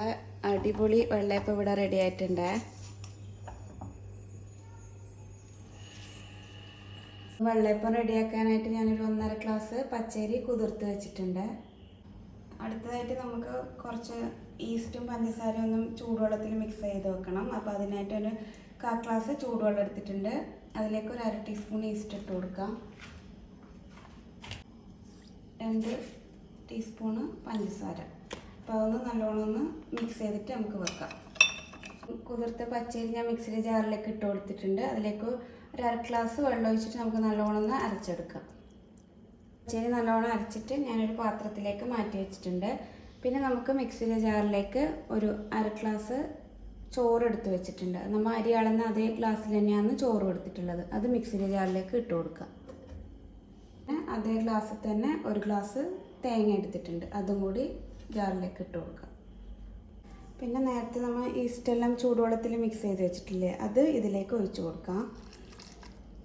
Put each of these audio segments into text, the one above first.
നമ്മളെ അടിപൊളി വെള്ളയപ്പം ഇവിടെ റെഡി ആയിട്ടുണ്ട്. വെള്ളയപ്പം റെഡിയാക്കാനായിട്ട് ഞാനൊരു 1.5 ഗ്ലാസ് പച്ചരി കുതിർത്ത് വെച്ചിട്ടുണ്ട്. അടുത്തതായിട്ട് നമുക്ക് കുറച്ച് ഈസ്റ്റും പഞ്ചസാരയും ഒന്നും ചൂടുവെള്ളത്തിൽ മിക്സ് ചെയ്ത് വെക്കണം. അപ്പോൾ അതിനായിട്ട് ഒരു 1/4 ഗ്ലാസ് ചൂടുവെള്ളം എടുത്തിട്ടുണ്ട്. അതിലേക്ക് ഒരു 1/2 ടീസ്പൂൺ ഈസ്റ്റ് ഇട്ട് കൊടുക്കാം. 2 ടീസ്പൂണ് പഞ്ചസാര. അപ്പോൾ അതൊന്ന് നല്ലോണം ഒന്ന് മിക്സ് ചെയ്തിട്ട് നമുക്ക് വെക്കാം. കുതിർത്ത പച്ചരി ഞാൻ മിക്സിയുടെ ജാറിലേക്ക് ഇട്ട് കൊടുത്തിട്ടുണ്ട്. അതിലേക്ക് ഒരു 1/2 ഗ്ലാസ് വെള്ളം ഒഴിച്ചിട്ട് നമുക്ക് നല്ലോണം ഒന്ന് അരച്ചെടുക്കാം. പച്ചരി നല്ലോണം അരച്ചിട്ട് ഞാനൊരു പാത്രത്തിലേക്ക് മാറ്റി വെച്ചിട്ടുണ്ട്. പിന്നെ നമുക്ക് മിക്സിയുടെ ജാറിലേക്ക് ഒരു 1/2 ഗ്ലാസ് ചോറ് എടുത്ത് വെച്ചിട്ടുണ്ട്. നമ്മൾ അരി അളന്ന അതേ ഗ്ലാസ്സിൽ തന്നെയാണ് ചോറ് എടുത്തിട്ടുള്ളത്. അത് മിക്സിയുടെ ജാറിലേക്ക് ഇട്ട് കൊടുക്കാം. അതേ ഗ്ലാസ്സിൽ തന്നെ 1 ഗ്ലാസ് തേങ്ങ എടുത്തിട്ടുണ്ട്. അതും കൂടി ജാറിലേക്ക് ഇട്ട് കൊടുക്കാം. പിന്നെ നേരത്തെ നമ്മൾ ഈസ്റ്റെല്ലാം ചൂടുവെള്ളത്തിൽ മിക്സ് ചെയ്ത് വെച്ചിട്ടില്ലേ, അത് ഇതിലേക്ക് ഒഴിച്ച് കൊടുക്കാം.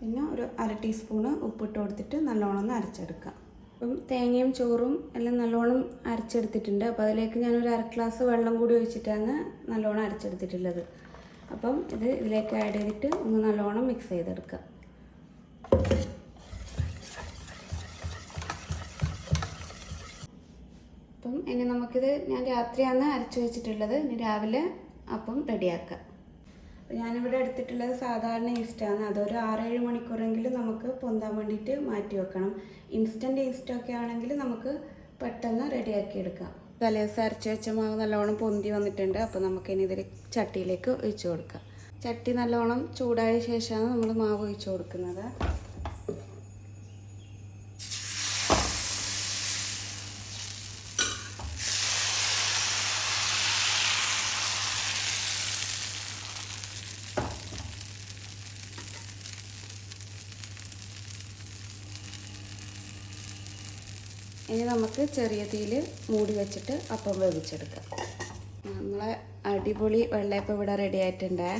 പിന്നെ ഒരു 1/2 ടീസ്പൂണ് ഉപ്പിട്ട് കൊടുത്തിട്ട് നല്ലോണം ഒന്ന് അരച്ചെടുക്കാം. അപ്പം തേങ്ങയും ചോറും എല്ലാം നല്ലോണം അരച്ചെടുത്തിട്ടുണ്ട്. അപ്പോൾ അതിലേക്ക് ഞാനൊരു 1/2 ഗ്ലാസ് വെള്ളം കൂടി ഒഴിച്ചിട്ടാണ് നല്ലോണം അരച്ചെടുത്തിട്ടുള്ളത്. അപ്പം ഇതിലേക്ക് ആഡ് ചെയ്തിട്ട് ഒന്ന് നല്ലോണം മിക്സ് ചെയ്തെടുക്കാം. അപ്പം ഇനി നമുക്കിത് ഞാൻ രാത്രിയാണ് അരച്ച് വെച്ചിട്ടുള്ളത്. ഇനി രാവിലെ അപ്പം റെഡിയാക്കാം. അപ്പോൾ ഞാനിവിടെ എടുത്തിട്ടുള്ളത് സാധാരണ ഈസ്റ്റാണ്. അതൊരു 6-7 മണിക്കൂറെങ്കിലും നമുക്ക് പൊന്താൻ വേണ്ടിയിട്ട് മാറ്റി വെക്കണം. ഇൻസ്റ്റൻറ്റ് ഈസ്റ്റൊക്കെ ആണെങ്കിൽ നമുക്ക് പെട്ടെന്ന് റെഡിയാക്കി എടുക്കാം. തലേദിവസം അരച്ച് വെച്ച മാവ് നല്ലോണം പൊന്തി വന്നിട്ടുണ്ട്. അപ്പോൾ നമുക്കിനി ഇതിൽ ചട്ടിയിലേക്ക് ഒഴിച്ച് കൊടുക്കാം. ചട്ടി നല്ലോണം ചൂടായ ശേഷമാണ് നമ്മൾ മാവ് ഒഴിച്ച് കൊടുക്കുന്നത്. ഇനി നമുക്ക് ചെറിയ തീയിൽ മൂടി വെച്ചിട്ട് അപ്പം വേവിച്ചെടുക്കാം. നമ്മളെ അടിപൊളി വെള്ളയപ്പം ഇവിടെ റെഡി ആയിട്ടുണ്ട്.